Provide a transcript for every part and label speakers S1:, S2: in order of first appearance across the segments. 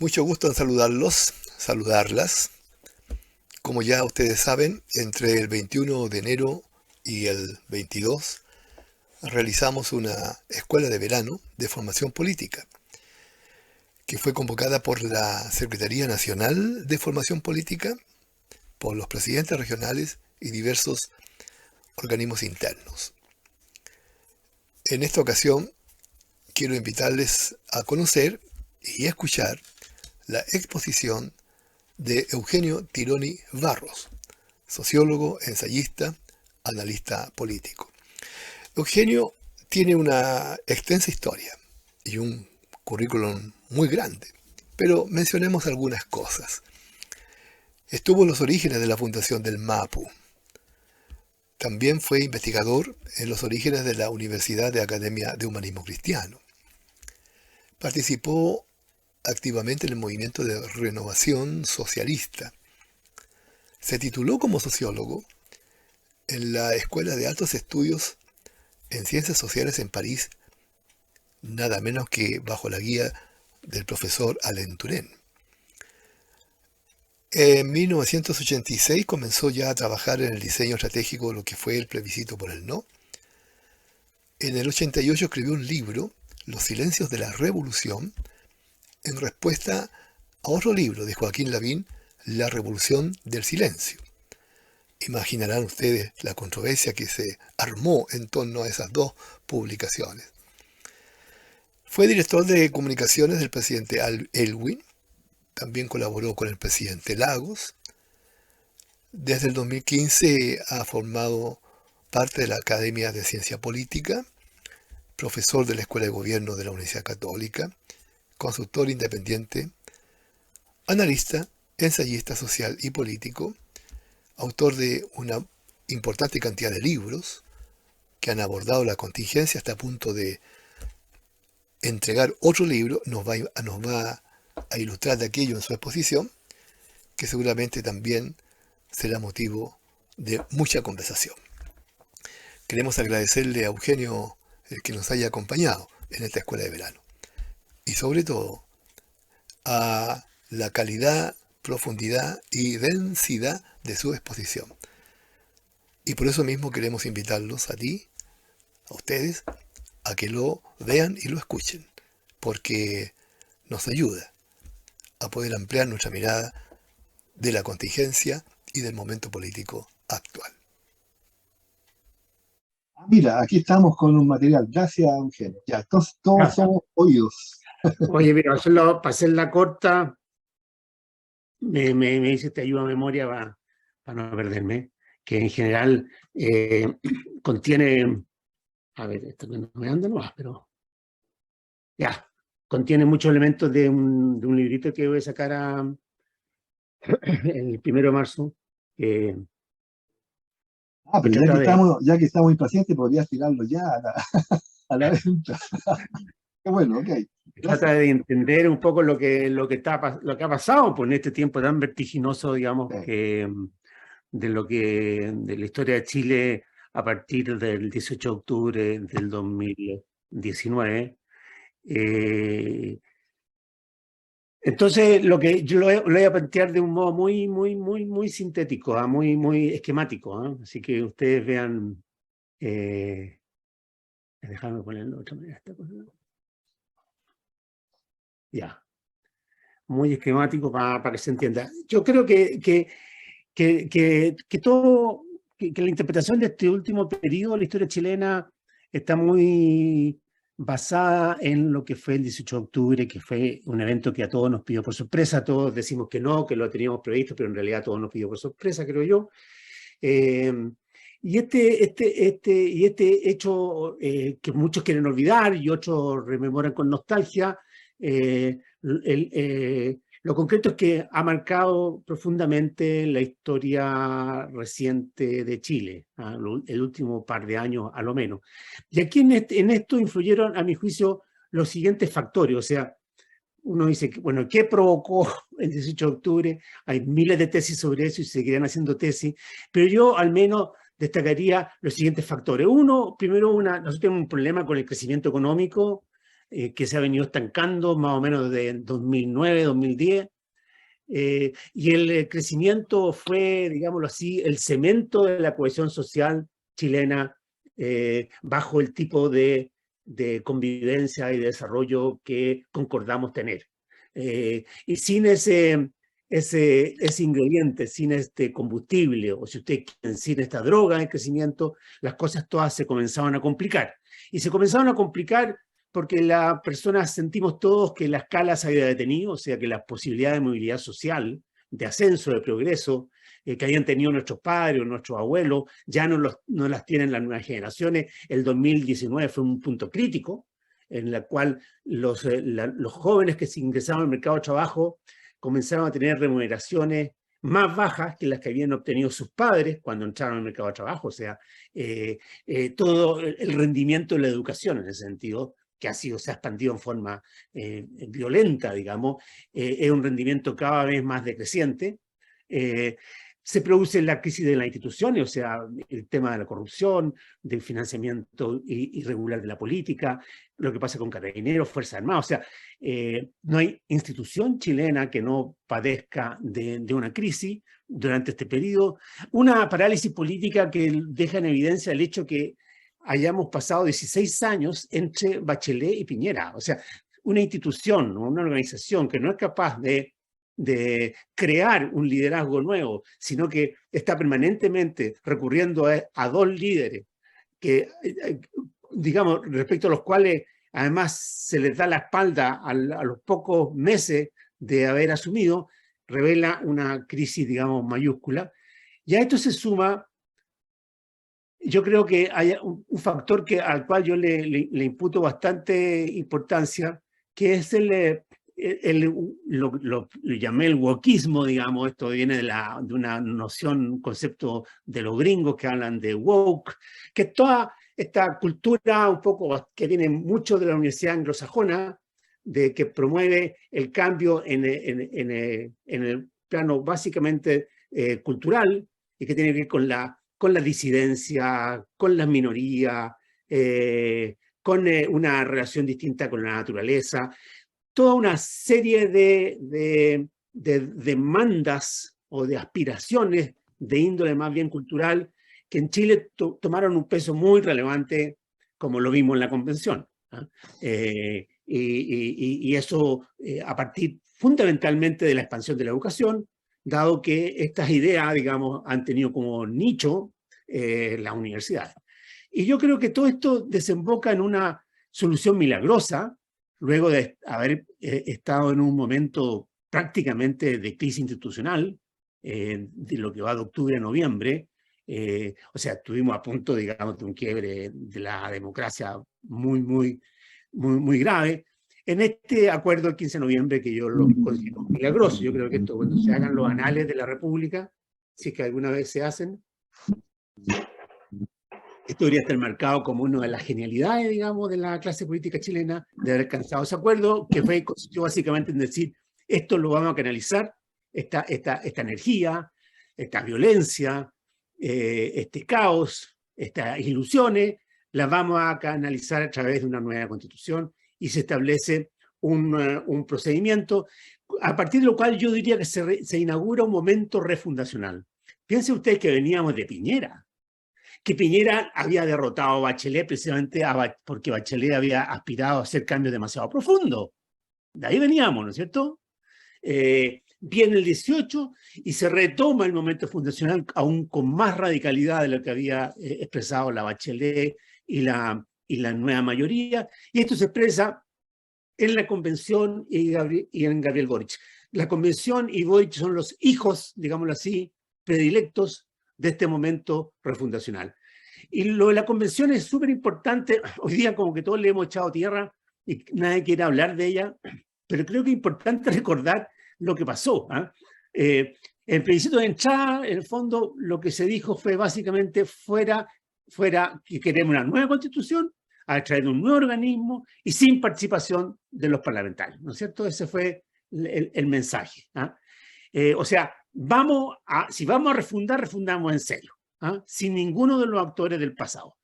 S1: Mucho gusto en saludarlas. Como ya ustedes saben, entre el 21 de enero y el 22 realizamos una escuela de verano de formación política, que fue convocada por la Secretaría Nacional de Formación Política, por los presidentes regionales y diversos organismos internos. En esta ocasión quiero invitarles a conocer y escuchar la exposición de Eugenio Tironi Barros, sociólogo, ensayista, analista político. Eugenio tiene una extensa historia y un currículum muy grande, pero mencionemos algunas cosas. Estuvo en los orígenes de la fundación del MAPU. También fue investigador en los orígenes de la Universidad de Academia de Humanismo Cristiano. Participó activamente en el movimiento de renovación socialista. Se tituló como sociólogo en la Escuela de Altos Estudios en Ciencias Sociales en París, nada menos que bajo la guía del profesor Alain Touraine. En 1986 comenzó ya a trabajar en el diseño estratégico de lo que fue el plebiscito por el no. En el 88 escribió un libro, Los silencios de la revolución, en respuesta a otro libro de Joaquín Lavín, La revolución del silencio. Imaginarán ustedes la controversia que se armó en torno a esas dos publicaciones. Fue director de comunicaciones del presidente Elwin, también colaboró con el presidente Lagos. Desde el 2015 ha formado parte de la Academia de Ciencia Política, profesor de la Escuela de Gobierno de la Universidad Católica, consultor independiente, analista, ensayista social y político, autor de una importante cantidad de libros que han abordado la contingencia hasta el punto de entregar otro libro, nos va a ilustrar de aquello en su exposición, que seguramente también será motivo de mucha conversación. Queremos agradecerle a Eugenio el que nos haya acompañado en esta escuela de verano y sobre todo a la calidad, profundidad y densidad de su exposición. Y por eso mismo queremos invitarlos a ti, a ustedes, a que lo vean y lo escuchen, porque nos ayuda a poder ampliar nuestra mirada de la contingencia y del momento político actual.
S2: Mira, aquí estamos con un material. Gracias, Ángel. Ya, todos
S3: Ah,
S2: somos oídos.
S3: Oye, mira, para hacerla corta, me dice te ayuda a memoria para no perderme, que en general contiene, a ver, esto que no me anda nomás, pero ya, contiene muchos elementos de un librito que voy a sacar el 1 de marzo, que, que
S2: Pero ya que
S3: trata de,
S2: estamos, ya que estamos impacientes, podrías tirarlo ya a la venta. Qué bueno, ok.
S3: trata
S2: Gracias.
S3: de entender un poco lo que ha pasado pues, en este tiempo tan vertiginoso, digamos,
S2: Eh,
S3: de la historia de Chile a partir del 18 de octubre del 2019. Entonces, lo que yo lo voy a plantear de un modo muy sintético, muy esquemático. Así que ustedes vean, déjame ponerlo de otra manera esta cosa. Ya, muy esquemático para que se entienda. Yo creo que la interpretación de este último periodo de la historia chilena está muy basada en lo que fue el 18 de octubre, que fue un evento que a todos nos pidió por sorpresa. Todos decimos que no, que lo teníamos previsto, pero en realidad a todos nos pidió por sorpresa, creo yo. Eh, y este hecho que muchos quieren olvidar y otros rememoran con nostalgia, lo concreto es que ha marcado profundamente la historia reciente de Chile, el último par de años a lo menos. Y aquí en esto influyeron, a mi juicio, los siguientes factores. O sea, uno dice, bueno, ¿qué provocó el 18 de octubre? Hay miles de tesis sobre eso y se seguirán haciendo tesis, pero yo al menos destacaría los siguientes factores. Uno, primero, nosotros tenemos un problema con el crecimiento económico que se ha venido estancando más o menos de 2009, 2010. Y el crecimiento fue, digámoslo así, el cemento de la cohesión social chilena bajo el tipo de convivencia y de desarrollo que concordamos tener. Y sin ese ingrediente, sin este combustible, o si usted quiere, sin esta droga de crecimiento, las cosas todas se comenzaban a complicar. Y se comenzaron a complicar porque las personas sentimos todos que la escala se había detenido, o sea que las posibilidades de movilidad social, de ascenso, de progreso, que habían tenido nuestros padres o nuestros abuelos, ya no las tienen las nuevas generaciones. El 2019 fue un punto crítico en el cual los jóvenes que se ingresaban al mercado de trabajo comenzaron a tener remuneraciones más bajas que las que habían obtenido sus padres cuando entraron al mercado de trabajo. O sea, todo el rendimiento de la educación en ese sentido, que se ha expandido en forma violenta, digamos, es un rendimiento cada vez más decreciente. Se produce la crisis de las instituciones, o sea, el tema de la corrupción, del financiamiento irregular de la política, lo que pasa con Carabineros, Fuerzas Armadas. O sea, no hay institución chilena que no padezca de una crisis durante este periodo. Una parálisis política que deja en evidencia el hecho que hayamos pasado 16 años entre Bachelet y Piñera. O sea, una institución, una organización que no es capaz de crear un liderazgo nuevo, sino que está permanentemente recurriendo a dos líderes que, digamos, respecto a los cuales además se les da la espalda a los pocos meses de haber asumido, revela una crisis, digamos, mayúscula. Y a esto se suma, yo creo que hay un factor al cual yo le imputo bastante importancia, que es lo llamé el wokismo, digamos. Esto viene de una noción, un concepto de los gringos que hablan de woke, que toda esta cultura un poco que viene mucho de la universidad anglosajona, de que promueve el cambio en el plano básicamente cultural, y que tiene que ver con la disidencia, con las minorías, con una relación distinta con la naturaleza. Toda una serie de demandas o de aspiraciones de índole más bien cultural que en Chile tomaron un peso muy relevante, como lo vimos en la convención. Y eso a partir fundamentalmente de la expansión de la educación, dado que estas ideas, digamos, han tenido como nicho las universidades. Y yo creo que todo esto desemboca en una solución milagrosa, luego de haber estado en un momento prácticamente de crisis institucional, de lo que va de octubre a noviembre. O sea, estuvimos a punto, digamos, de un quiebre de la democracia muy grave. En este acuerdo del 15 de noviembre, que yo lo considero milagroso, yo creo que esto, cuando se hagan los anales de la República, si es que alguna vez se hacen, esto debería estar marcado como una de las genialidades, digamos, de la clase política chilena, de haber alcanzado ese acuerdo, que consistió básicamente en decir, esto lo vamos a canalizar, esta energía, esta violencia, este caos, estas ilusiones, las vamos a canalizar a través de una nueva constitución, y se establece un procedimiento, a partir de lo cual yo diría que se inaugura un momento refundacional. Piense usted que veníamos de Piñera, que Piñera había derrotado a Bachelet precisamente porque Bachelet había aspirado a hacer cambios demasiado profundos. De ahí veníamos, ¿no es cierto? Viene el 18 y se retoma el momento fundacional aún con más radicalidad de lo que había expresado la Bachelet y la nueva mayoría. Y esto se expresa en la convención y en Gabriel Boric. La convención y Boric son los hijos, digámoslo así, predilectos de este momento refundacional. Y lo de la convención es súper importante. Hoy día como que todos le hemos echado tierra y nadie quiere hablar de ella, pero creo que es importante recordar lo que pasó. El plebiscito de entrada, en el fondo, lo que se dijo fue básicamente fuera que queremos una nueva constitución a través de un nuevo organismo y sin participación de los parlamentarios, ¿no es cierto? Ese fue el mensaje. O sea, si vamos a refundar, refundamos en serio, sin ninguno de los actores del pasado.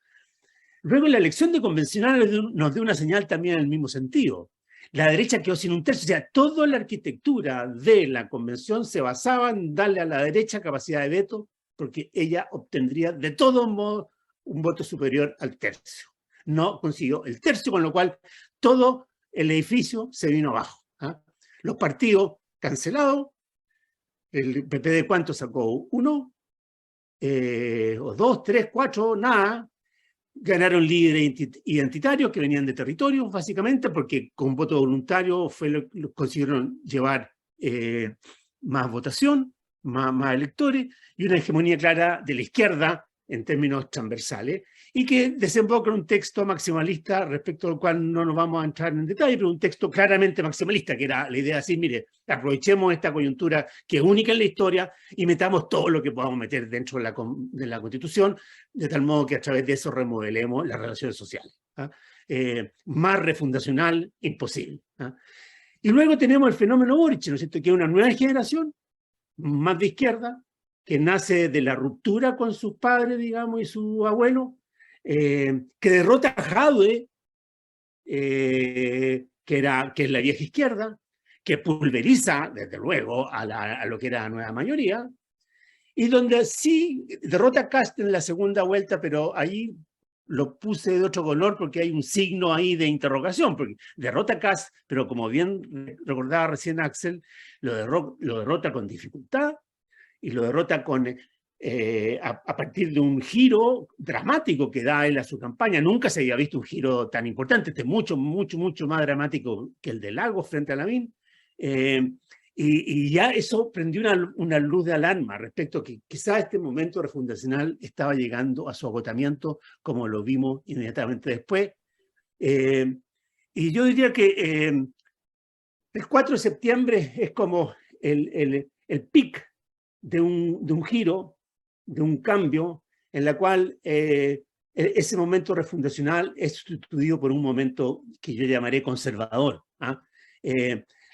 S3: Luego la elección de convencionales nos dio una señal también en el mismo sentido. La derecha quedó sin un tercio, o sea, toda la arquitectura de la convención se basaba en darle a la derecha capacidad de veto, porque ella obtendría de todos modos un voto superior al tercio. No consiguió el tercio, con lo cual todo el edificio se vino abajo. ¿Ah? Los partidos cancelados, el PPD ¿cuánto sacó? 1, o 2, 3, 4, nada. Ganaron líderes identitarios que venían de territorios, básicamente, porque con voto voluntario consiguieron llevar más votación, más electores, y una hegemonía clara de la izquierda en términos transversales, y que desemboca en un texto maximalista respecto al cual no nos vamos a entrar en detalle, pero un texto claramente maximalista, que era la idea de decir, mire, aprovechemos esta coyuntura que es única en la historia y metamos todo lo que podamos meter dentro de la Constitución, de tal modo que a través de eso remodelemos las relaciones sociales. ¿Ah? Más refundacional, imposible. ¿Ah? Y luego tenemos el fenómeno Boric, ¿no es cierto?, que es una nueva generación, más de izquierda, que nace de la ruptura con sus padres, digamos, y su abuelo, que derrota a Jadwe, que es la vieja izquierda, que pulveriza, desde luego, a lo que era la nueva mayoría, y donde sí derrota a Kast en la segunda vuelta, pero ahí lo puse de otro color porque hay un signo ahí de interrogación, porque derrota a Kast, pero como bien recordaba recién Axel, lo derrota con dificultad y lo derrota a partir de un giro dramático que da él a su campaña. Nunca se había visto un giro tan importante, este es mucho, mucho, mucho más dramático que el de Lagos frente a Lavín. Y ya eso prendió una luz de alarma respecto a que quizá este momento refundacional estaba llegando a su agotamiento, como lo vimos inmediatamente después. Y yo diría que el 4 de septiembre es como el pic de un giro, de un cambio, en la cual ese momento refundacional es sustituido por un momento que yo llamaré conservador. ¿Ah?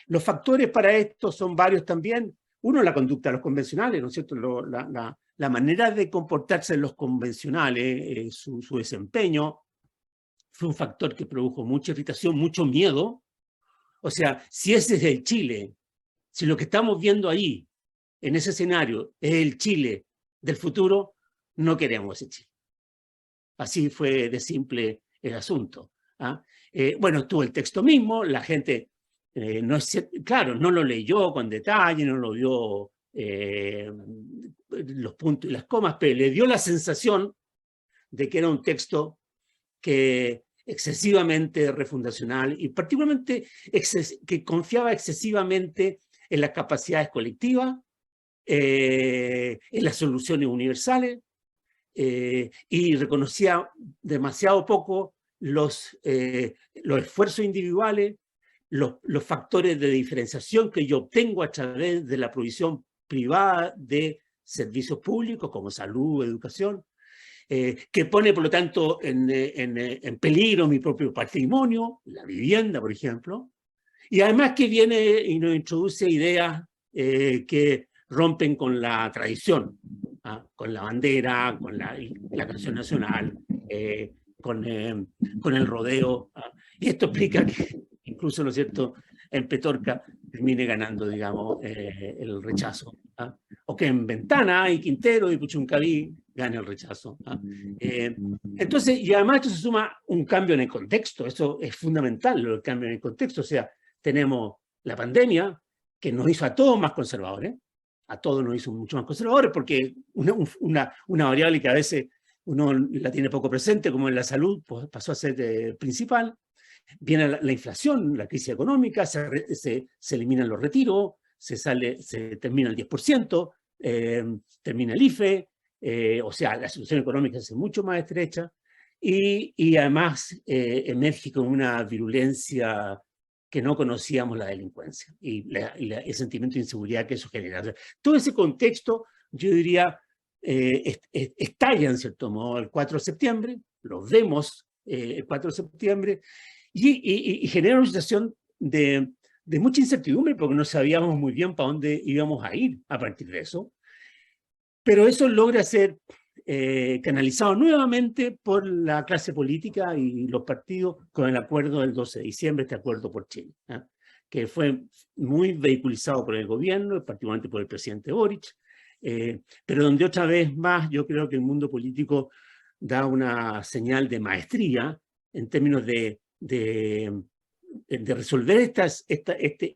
S3: Los factores para esto son varios también. Uno, la conducta de los convencionales, ¿no es cierto? La manera de comportarse en los convencionales, su desempeño, fue un factor que produjo mucha irritación, mucho miedo. O sea, si ese es el Chile, si lo que estamos viendo ahí, en ese escenario, es el Chile del futuro, no queremos ese Chile. Así fue de simple el asunto. ¿Ah? Bueno, estuvo el texto mismo, la gente... claro, no lo leyó con detalle, no lo vio los puntos y las comas, pero le dio la sensación de que era un texto que excesivamente refundacional y particularmente que confiaba excesivamente en las capacidades colectivas, en las soluciones universales, y reconocía demasiado poco los esfuerzos individuales, los factores de diferenciación que yo obtengo a través de la provisión privada de servicios públicos como salud, educación, que pone, por lo tanto, en peligro mi propio patrimonio, la vivienda, por ejemplo, y además que viene y nos introduce ideas que rompen con la tradición, ¿ah? Con la bandera, con la canción nacional, con el rodeo. ¿Ah? Y esto explica que incluso, ¿no es cierto?, en Petorca termine ganando, digamos, el rechazo. ¿Ah? O que en Ventana y Quintero y Puchuncaví gane el rechazo. ¿Ah? Entonces, y además esto se suma un cambio en el contexto. Eso es fundamental, el cambio en el contexto. O sea, tenemos la pandemia que nos hizo a todos más conservadores. A todos nos hizo mucho más conservadores porque una variable que a veces uno la tiene poco presente, como en la salud, pues pasó a ser principal. Viene la inflación, la crisis económica, se eliminan los retiros, se termina el 10%, termina el IFE, o sea, la situación económica se hace mucho más estrecha y además emerge con una virulencia que no conocíamos, la delincuencia y el sentimiento de inseguridad que eso genera. O sea, todo ese contexto, yo diría, estalla en cierto modo el 4 de septiembre, lo vemos el 4 de septiembre, y genera una situación de mucha incertidumbre porque no sabíamos muy bien para dónde íbamos a ir a partir de eso. Pero eso logra ser canalizado nuevamente por la clase política y los partidos con el acuerdo del 12 de diciembre, este acuerdo por Chile, que fue muy vehiculizado por el gobierno, particularmente por el presidente Boric, pero donde otra vez más yo creo que el mundo político da una señal de maestría en términos de resolver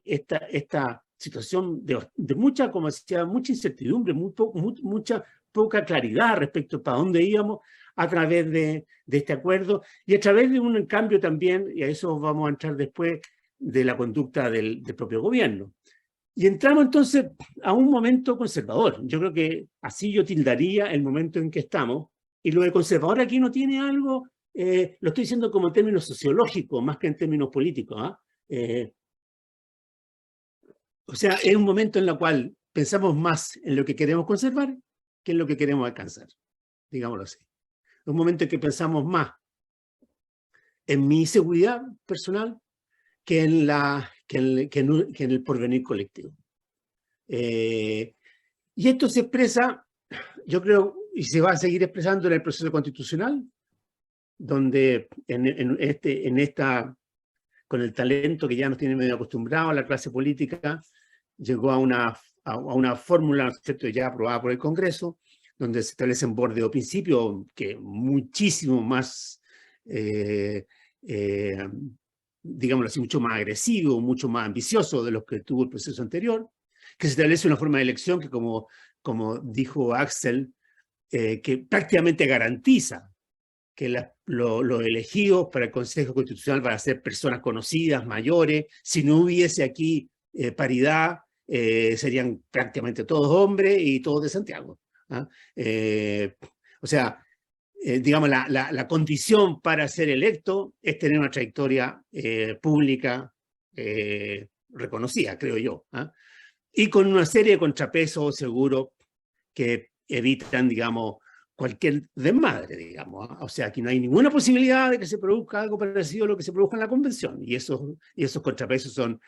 S3: esta situación de mucha, como decía, mucha incertidumbre, mucha poca claridad respecto a para dónde íbamos a través de este acuerdo y a través de un cambio también, y a eso vamos a entrar después, de la conducta del propio gobierno. Y entramos entonces a un momento conservador. Yo creo que así yo tildaría el momento en que estamos. Y lo de conservador aquí no tiene algo, lo estoy diciendo como en términos sociológicos, más que en términos políticos. O sea, es un momento en el cual pensamos más en lo que queremos conservar que en lo que queremos alcanzar, digámoslo así. Es un momento en que pensamos más en mi seguridad personal que en el porvenir colectivo. Y esto se expresa, yo creo, y se va a seguir expresando en el proceso constitucional, donde con el talento que ya nos tiene medio acostumbrado a la clase política, llegó a una fórmula, ¿cierto?, ya aprobada por el Congreso, donde se establecen bordes o principios que muchísimo más, digámoslo así, mucho más agresivo, mucho más ambicioso de los que tuvo el proceso anterior, que se establece una forma de elección que, como dijo Axel, que prácticamente garantiza que los elegidos para el Consejo Constitucional van a ser personas conocidas, mayores. Si no hubiese aquí paridad, serían prácticamente todos hombres y todos de Santiago. O sea, digamos, la condición para ser electo es tener una trayectoria pública reconocida, creo yo. Y con una serie de contrapesos seguros que evitan, digamos, cualquier desmadre, digamos. O sea, aquí no hay ninguna posibilidad de que se produzca algo parecido a lo que se produjo en la convención. Y esos contrapesos son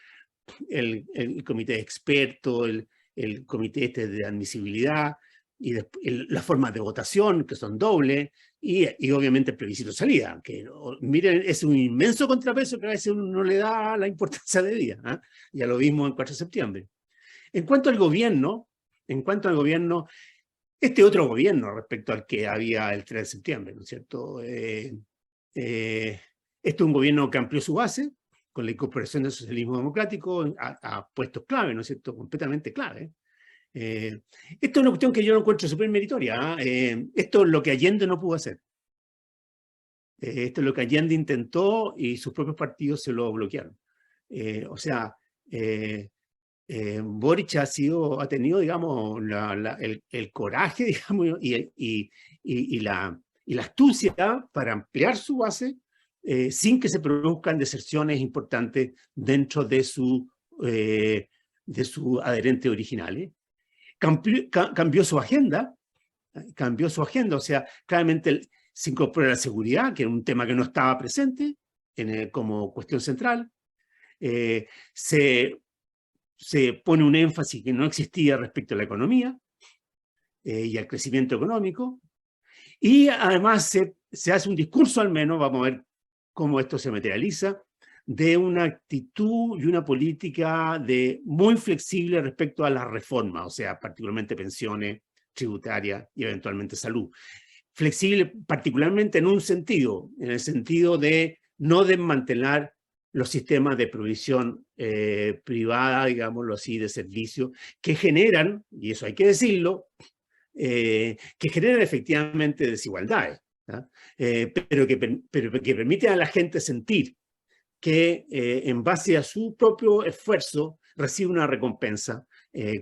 S3: el comité de expertos, el comité de admisibilidad, y las formas de votación, que son dobles, y obviamente el plebiscito de salida, que miren, es un inmenso contrapeso que a veces uno no le da la importancia de día. Ya lo vimos en 4 de septiembre. En cuanto al gobierno, este otro gobierno respecto al que había el 3 de septiembre, ¿no es cierto? Este es un gobierno que amplió su base con la incorporación del socialismo democrático a puestos clave, ¿no es cierto? Completamente clave. Esto es una cuestión que yo no encuentro súper meritoria. Esto es lo que Allende no pudo hacer. Esto es lo que Allende intentó y sus propios partidos se lo bloquearon. O sea, Boric ha tenido, digamos, el coraje, digamos, y la astucia para ampliar su base sin que se produzcan deserciones importantes dentro de su adherente original. Cambió su agenda, o sea, claramente se incorpora la seguridad, que era un tema que no estaba presente como cuestión central. Se pone un énfasis que no existía respecto a la economía y al crecimiento económico. Y además se hace un discurso, al menos, vamos a ver cómo esto se materializa, de una actitud y una política muy flexible respecto a las reformas, o sea, particularmente pensiones, tributarias y eventualmente salud. Flexible particularmente en el sentido de no desmantelar los sistemas de provisión privada, digámoslo así, de servicios, que generan, y eso hay que decirlo, que generan efectivamente desigualdades, pero que permiten a la gente sentir que en base a su propio esfuerzo recibe una recompensa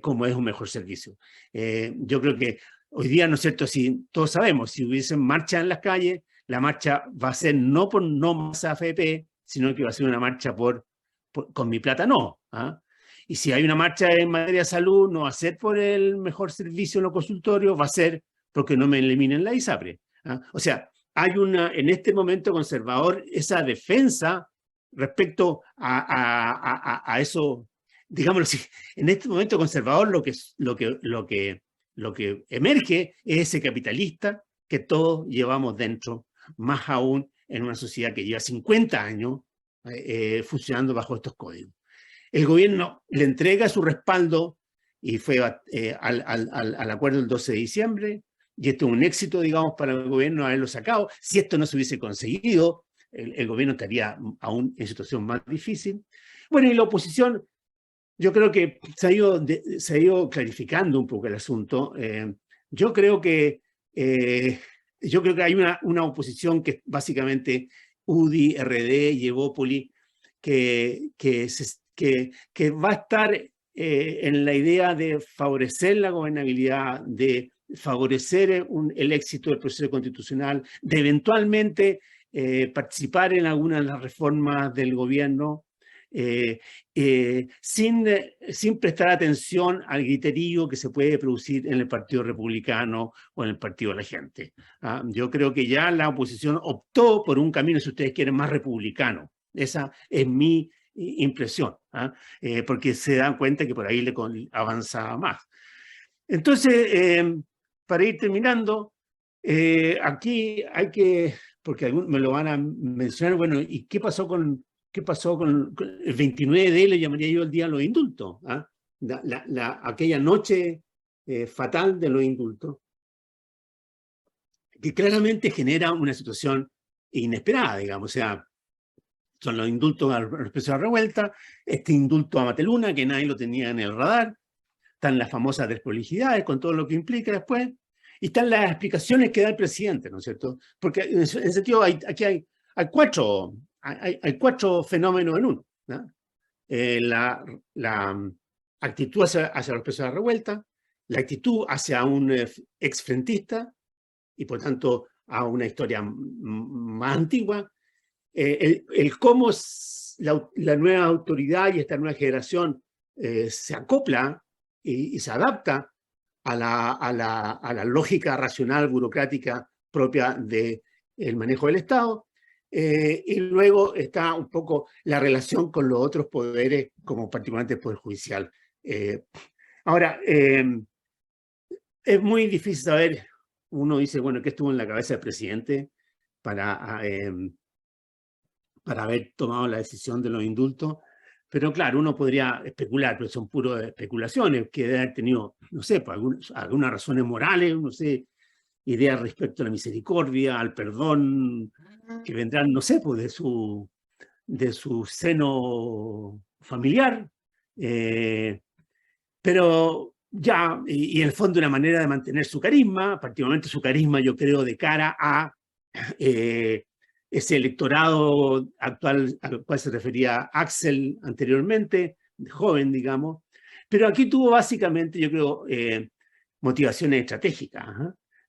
S3: como es un mejor servicio. Yo creo que hoy día, ¿no es cierto?, si todos sabemos, si hubiesen marcha en las calles, la marcha va a ser no por no más AFP, sino que va a ser una marcha con mi plata no. Y si hay una marcha en materia de salud, no va a ser por el mejor servicio en los consultorios, va a ser porque no me eliminen la ISAPRE. O sea, hay en este momento conservador esa defensa respecto a eso, digámoslo así, en este momento conservador lo que lo que emerge es ese capitalista que todos llevamos dentro, más aún en una sociedad que lleva 50 años funcionando bajo estos códigos. El gobierno le entrega su respaldo y fue al acuerdo del 12 de diciembre, y esto es un éxito, digamos, para el gobierno haberlo sacado. Si esto no se hubiese conseguido, el gobierno estaría aún en situación más difícil. Bueno, y la oposición, yo creo que se ha ido clarificando un poco el asunto. Yo creo que hay una oposición que básicamente UDI, RD y Evópoli, que va a estar en la idea de favorecer la gobernabilidad, de favorecer el éxito del proceso constitucional, de eventualmente participar en algunas de las reformas del gobierno, sin prestar atención al griterío que se puede producir en el Partido Republicano o en el Partido de la Gente. Yo creo que ya la oposición optó por un camino, si ustedes quieren, más republicano. Esa es mi impresión, porque se dan cuenta que por ahí le avanza más. Entonces, para ir terminando, aquí hay que, porque algunos me lo van a mencionar, bueno, ¿y qué pasó con el 29D, le llamaría yo el día de los indultos? Aquella noche fatal de los indultos, que claramente genera una situación inesperada, digamos. O sea, son los indultos a los presos de la revuelta, este indulto a Mateluna, que nadie lo tenía en el radar, están las famosas desprolijidades, con todo lo que implica después, y están las explicaciones que da el presidente, ¿no es cierto? Porque en ese sentido aquí hay cuatro fenómenos en uno, ¿no? La actitud hacia los presos de la revuelta, la actitud hacia un exfrentista, y por tanto a una historia más antigua, el cómo la nueva autoridad y esta nueva generación se acopla y se adapta a la lógica racional burocrática propia del manejo del Estado. Y luego está un poco la relación con los otros poderes, como particularmente el Poder Judicial. Ahora, es muy difícil saber, uno dice, bueno, ¿qué estuvo en la cabeza del presidente para haber tomado la decisión de los indultos? Pero claro, uno podría especular, pero son puras especulaciones, que debe haber tenido, no sé, pues, algunas razones morales, no sé, ideas respecto a la misericordia, al perdón, que vendrán, no sé, pues de su seno familiar, pero ya, y en el fondo una manera de mantener su carisma, particularmente su carisma, yo creo, de cara a ese electorado actual al cual se refería Axel anteriormente, joven, digamos, pero aquí tuvo básicamente, yo creo, motivaciones estratégicas.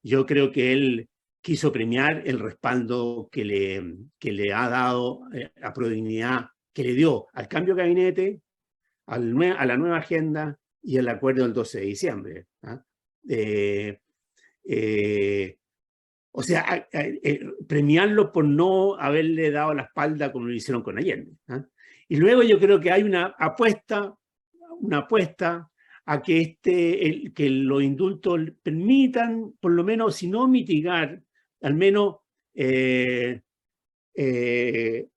S3: Yo creo que él quiso premiar el respaldo que le ha dado a Prodignidad, que le dio al cambio de gabinete, a la nueva agenda y al acuerdo del 12 de diciembre. O sea, premiarlo por no haberle dado la espalda como lo hicieron con Allende. Y luego yo creo que hay una apuesta a que los indultos permitan, por lo menos, si no mitigar, al menos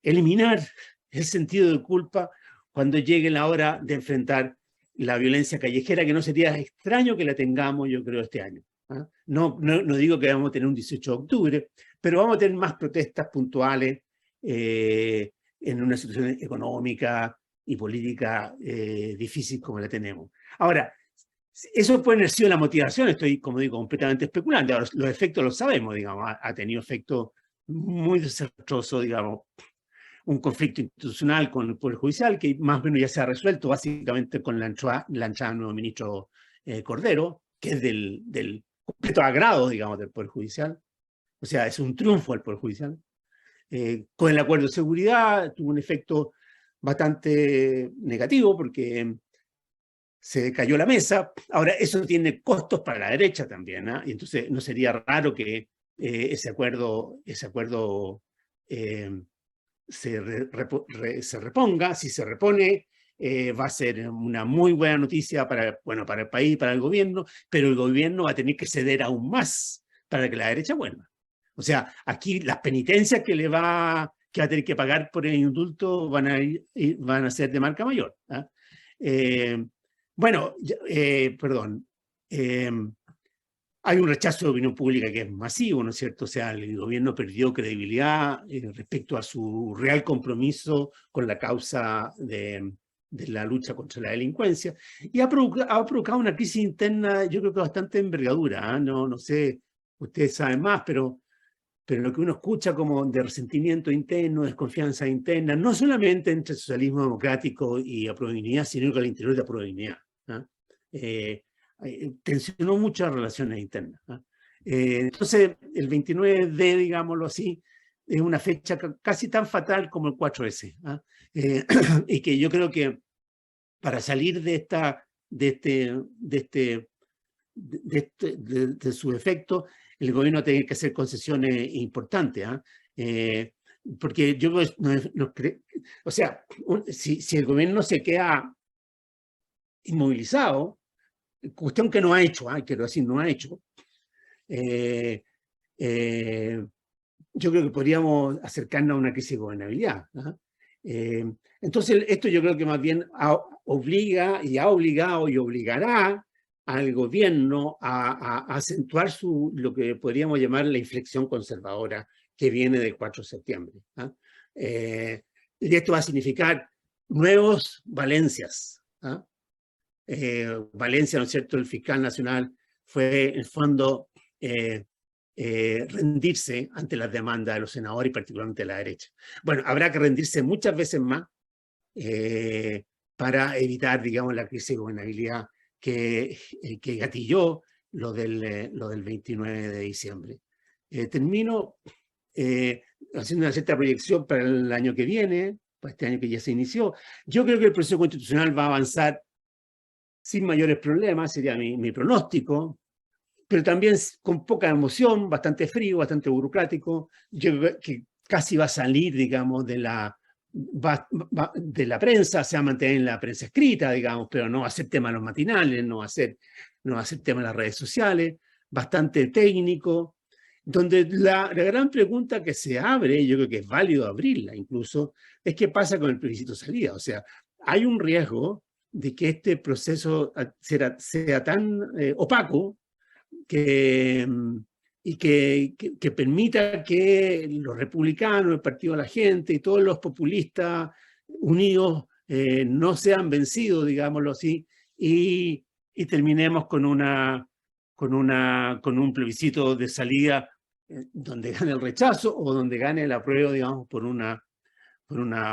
S3: eliminar el sentido de culpa cuando llegue la hora de enfrentar la violencia callejera, que no sería extraño que la tengamos, yo creo, este año. No digo que vamos a tener un 18 de octubre, pero vamos a tener más protestas puntuales en una situación económica y política difícil como la tenemos. Ahora, eso puede haber sido la motivación, estoy, como digo, completamente especulando. Ahora, los efectos los sabemos, digamos, ha tenido efectos muy desastrosos, digamos, un conflicto institucional con el Poder Judicial, que más o menos ya se ha resuelto básicamente con la entrada del nuevo ministro Cordero, que es del completo agrado, digamos, del Poder Judicial. O sea, es un triunfo del Poder Judicial. Con el acuerdo de seguridad tuvo un efecto bastante negativo porque se cayó la mesa. Ahora, eso tiene costos para la derecha también, y entonces no sería raro que ese acuerdo se reponga. Si se repone, va a ser una muy buena noticia para, bueno, para el país, para el gobierno, pero el gobierno va a tener que ceder aún más para que la derecha vuelva. O sea, aquí las penitencias que va a tener que pagar por el indulto van a ser de marca mayor. ¿Ah? Bueno, perdón. Hay un rechazo de opinión pública que es masivo, ¿no es cierto? O sea, el gobierno perdió credibilidad respecto a su real compromiso con la causa de la lucha contra la delincuencia, y ha provocado una crisis interna, yo creo que bastante envergadura. ¿Eh? No sé, ustedes saben más, pero lo que uno escucha como de resentimiento interno, desconfianza interna, no solamente entre el socialismo democrático y Aprodignidad, sino que al interior de Aprodignidad. Tensionó muchas relaciones internas. Entonces, el 29D, digámoslo así, es una fecha casi tan fatal como el 4S. Y que yo creo que para salir de su efecto, el gobierno tiene que hacer concesiones importantes. Porque yo o sea, si el gobierno se queda inmovilizado, cuestión que no ha hecho, quiero decir, no ha hecho, yo creo que podríamos acercarnos a una crisis de gobernabilidad. Entonces, esto yo creo que más bien obliga y ha obligado y obligará al gobierno a acentuar lo que podríamos llamar la inflexión conservadora que viene del 4 de septiembre. Y esto va a significar nuevos Valencias. Valencia, ¿no es cierto?, el fiscal nacional fue, en el fondo, rendirse ante las demandas de los senadores y particularmente de la derecha. Bueno, habrá que rendirse muchas veces más para evitar, digamos, la crisis de gobernabilidad que gatilló lo del 29 de diciembre. Termino haciendo una cierta proyección para el año que viene, para este año que ya se inició. Yo creo que el proceso constitucional va a avanzar sin mayores problemas, sería mi pronóstico, pero también con poca emoción, bastante frío, bastante burocrático. Yo creo que casi va a salir, digamos, de la prensa, se va a mantener en la prensa escrita, digamos, pero no va a ser tema de los matinales, no va a ser tema de las redes sociales, bastante técnico, donde la gran pregunta que se abre, yo creo que es válido abrirla incluso, es qué pasa con el plebiscito de salida. O sea, hay un riesgo de que este proceso sea tan opaco y que permita que los republicanos, el Partido de la Gente y todos los populistas unidos no sean vencidos, digámoslo así, y terminemos con un plebiscito de salida donde gane el rechazo o donde gane el apruebo, digamos, por una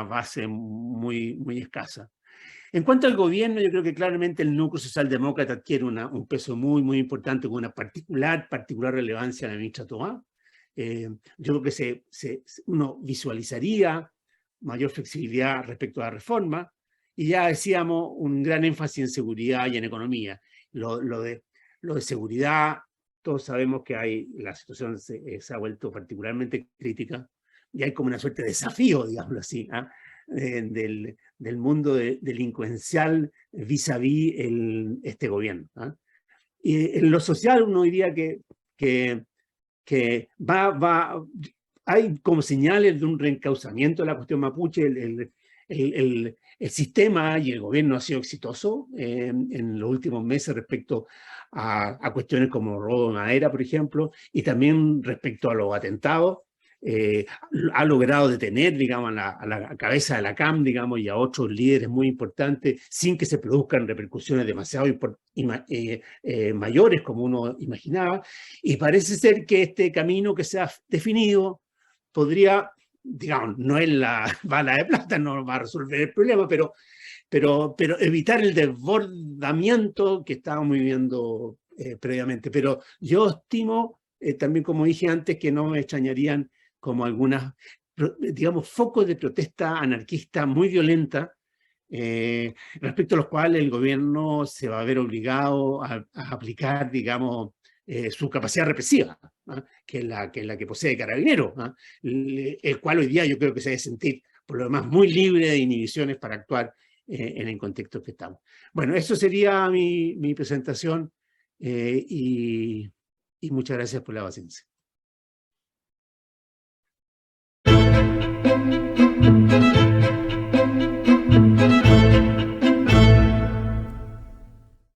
S3: base muy, muy escasa. En cuanto al gobierno, yo creo que claramente el núcleo socialdemócrata adquiere un peso muy, muy importante, con una particular relevancia en la ministra Tobá. Yo creo que uno visualizaría mayor flexibilidad respecto a la reforma, y ya decíamos un gran énfasis en seguridad y en economía. Lo de seguridad, todos sabemos que la situación se ha vuelto particularmente crítica, y hay como una suerte de desafío, digámoslo así, del mundo delincuencial vis-a-vis este gobierno. Y en lo social uno diría que hay como señales de un reencauzamiento de la cuestión mapuche. El sistema y el gobierno ha sido exitoso en los últimos meses respecto a cuestiones como robo de madera, por ejemplo, y también respecto a los atentados. Ha logrado detener, digamos, a la cabeza de la CAM, digamos, y a otros líderes muy importantes, sin que se produzcan repercusiones demasiado mayores como uno imaginaba. Y parece ser que este camino que se ha definido podría, digamos, no es la bala de plata, no va a resolver el problema, pero evitar el desbordamiento que estábamos viviendo previamente. Pero yo estimo, también como dije antes, que no me extrañarían como algunas, digamos, focos de protesta anarquista muy violenta, respecto a los cuales el gobierno se va a ver obligado a aplicar, digamos, su capacidad represiva, que es la que posee Carabineros, el cual hoy día yo creo que se debe sentir, por lo demás, muy libre de inhibiciones para actuar en el contexto que estamos. Bueno, eso sería mi presentación y muchas gracias por la paciencia.